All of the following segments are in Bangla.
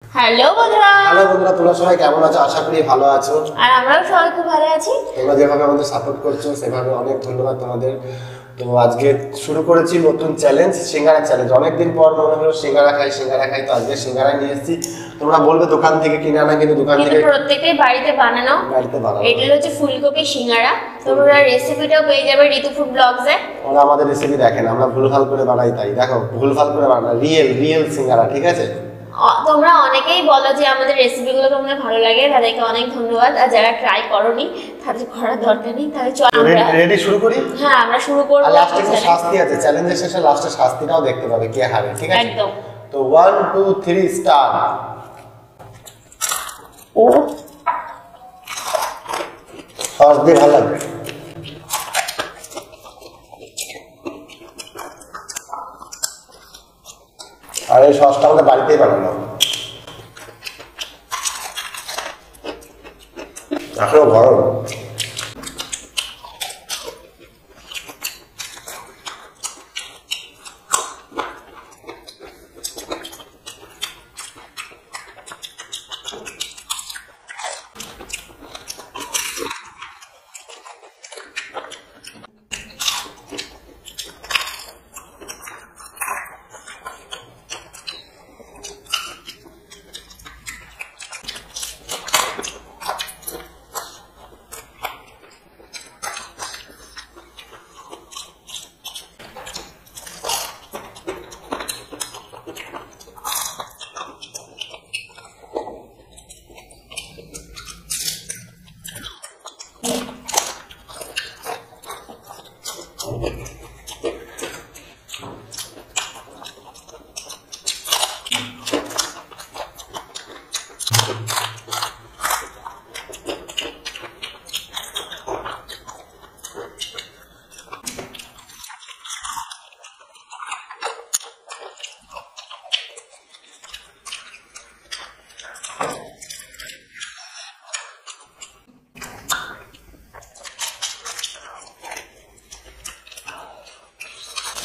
হ্যালো বন্ধুরা। হ্যালো বন্ধুরা, তোমরা সবাই কেমন আছো? আশা করি ভালো আছো। আর আমরাও সবাই খুব ভালো আছি। তোমরা যেভাবে আমাদের সাপোর্ট করছো সেভাবে অনেক ধন্যবাদ তোমাদের। তো আজকে শুরু করেছি নতুন চ্যালেঞ্জ, সিঙ্গারা চ্যালেঞ্জ। অনেকদিন পর মনে হলো সিঙ্গারা খাই, তো আজকে সিঙ্গারা নিয়ে এসেছি। তোমরা বলবে দোকান থেকে কিনে আনা, কিন্তু দোকান থেকে প্রত্যেকটাই বাড়িতে বানানো। এটা হচ্ছে ফুলকপি সিঙ্গারা। তোমরা রেসিপিটাও পেয়ে যাবে ঋতু ফুড ব্লগসে। ওরা আমাদের রেসিপি দেখেন, আমরা ভুলভাল করে বানাই, তাই দেখো ভুলভাল করে বানাই, রিয়েল সিঙ্গারা, ঠিক আছে? তোমরা অনেকেই বলো যে আমাদের রেসিপিগুলো তোমাদের ভালো লাগে, তাদেরকে অনেক ধন্যবাদ। আর যারা ট্রাই করোনি তাদের করার দরকার নেই। তাহলে চল আমরা রেডি শুরু করি। হ্যাঁ, আমরা শুরু করব। আর লাস্টে একটা শাস্তি আছে, চ্যালেঞ্জের শেষে লাস্টে শাস্তিটাও দেখতে পাবে কে হারে, ঠিক আছে? একদম। তো 1 2 3 স্টার্ট। ও সস দিয়ে ভালো লাগবে। আর এই সসটা আমাদের বাড়িতেই বানানো, এখনো গরম।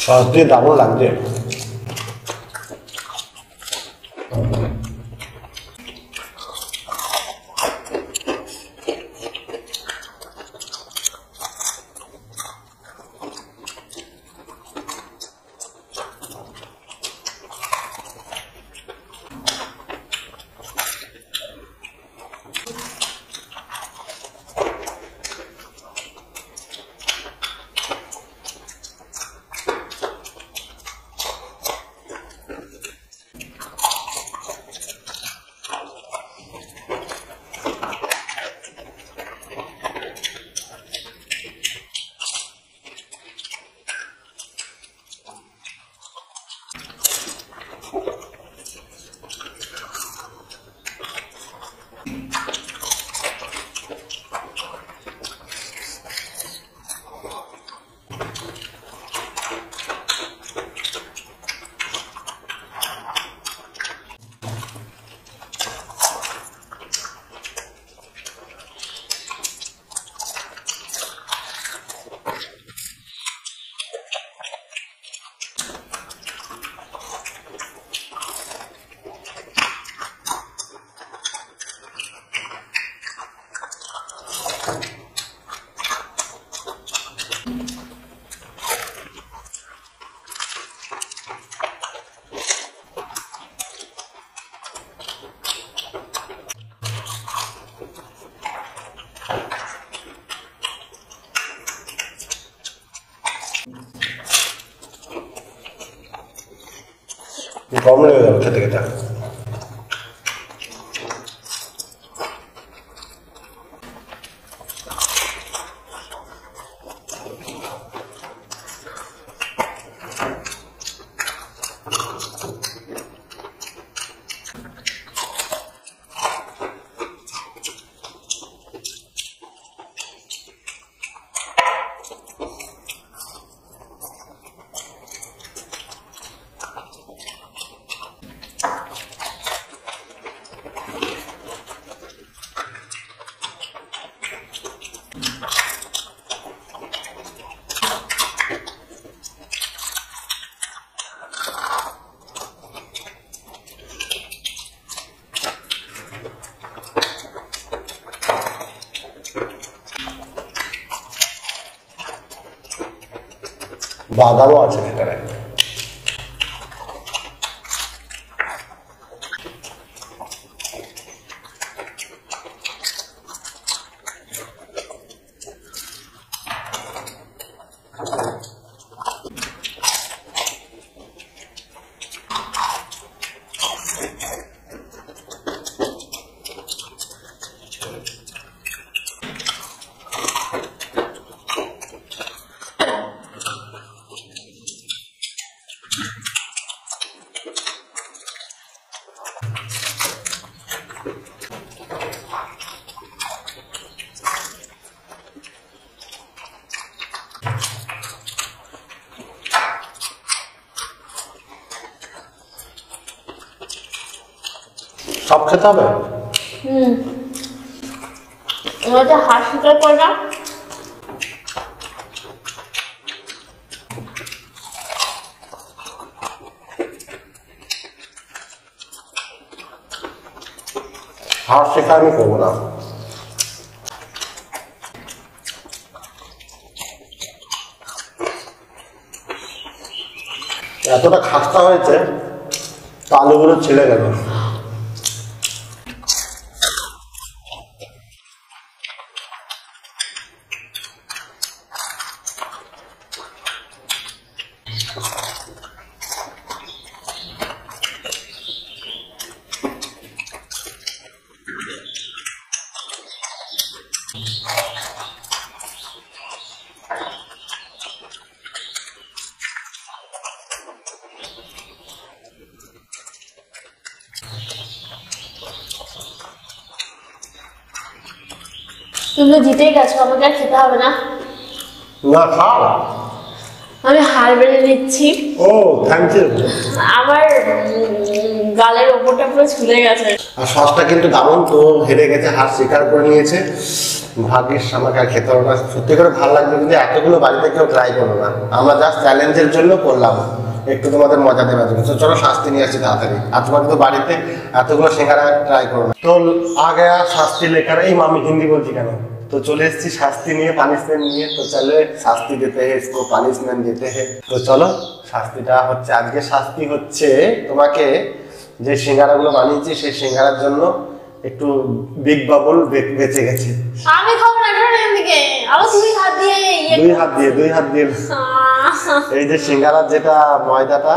সস দিয়ে দারুণ লাগছে। কম লেগে যাবে খেতে খেতে। বাদামও আছে ভেতরে। সব খেতে হবে? ওটা হাসিটার পর না হাড় শেখা আমি করবো না। এতটা খাস্তা হয়েছে আলুগুলো ছেড়ে গেল। তুমি তো জিতেই গেছো, আমাকে আর খেতে হবে না। না খাও। আমি হার বেড়ে নিচ্ছি। ও থ্যাংক ইউ। আমার গালের ওপরটা পুরো ছুলে গেছে। আর সসটা কিন্তু দারুণ। তো হেরে গেছে, হার স্বীকার করে নিয়েছে। ভাগ্যিস আমাকে আর খেতে হবে না। সত্যি করে ভালো লাগবে, কিন্তু এতগুলো বাড়িতে কেউ ট্রাই করো না। আমরা জাস্ট চ্যালেঞ্জের জন্য করলাম, একটু তোমাদের মজা দেওয়ার জন্য। তো চলো শাস্তি নিয়ে আসছি তাড়াতাড়ি। আর তোমার কিন্তু বাড়িতে এতগুলো সিঙ্গারা ট্রাই করো না। তো আগে শাস্তি লেখার, এই আমি হিন্দি বলছি কেন? तो चले एসেছি শাস্তি নিয়ে, পানিশমেন্ট নিয়ে। তো চলে শাস্তি দিতে है इसको, পানিশমেন্ট দিতে है। তো চলো শাস্তিটা হচ্ছে, আজকে শাস্তি হচ্ছে তোমাকে যে সিঙ্গারাগুলো বানিয়েছি সেই সিঙ্গারার জন্য একটু বিগ বাবল বেঁচে গেছে। আমি খাবো না এটা এদিকে। আলো তুমি হাত দিয়ে দুই হাত দিয়ে এই যে সিঙ্গারার যেটা ময়দাটা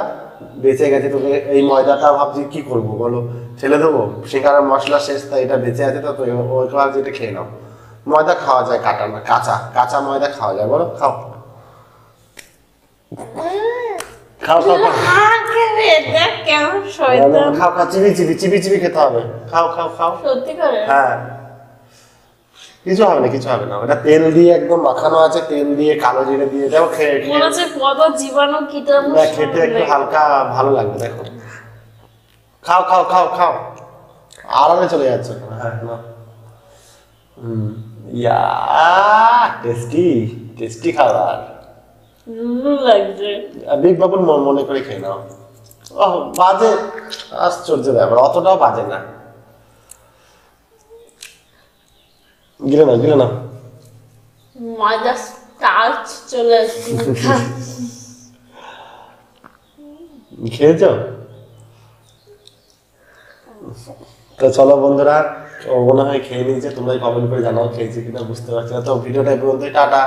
বেঁচে গেছে, তোকে এই ময়দাটা ভাবছি কি করব বলো, ফেলে দেবো? সিঙ্গারার মশলা শেষ, তাই এটা বেঁচে আছে। তো ওই কাজ যেটা খেয়ে নাও। ময়দা খাওয়া যায়, কাটা না, কাঁচা ময়দা খাওয়া যায়। বলো খাও খাও খাও খাও খাও, চিবি খেতে হবে। খাও খাও খাও, সত্যি করে? হ্যাঁ, কিছু হবে না, কিছু হবে না। ওটা তেল দিয়ে একদম মাখানো আছে, তেল দিয়ে কালো জিরে দিয়ে দাও। খেয়ে কত জীবাণু কীটাণু, খেতে একটু হালকা ভালো লাগবে। দেখো খাও খাও খাও খাও, আরামে চলে যাচ্ছে। হ্যাঁ ইয়া টেস্টি খাবার লাগছে। বিগ বাবল মনে করে খেয়ে নাও। ওহ বাজে, আশ্চর্য ব্যাপার, অতটাও বাজে না। গিলে না মজা স্টার্চ চলে আসছে। খেয়েছ? তো চলো বন্ধুরা, মনে হয় খেয়ে নিয়েছে। তোমরা কমেন্ট করে জানাও খেয়েছি কিনা, বুঝতে পারছি না। তো ভিডিওটা এই পর্যন্তই, টাটা।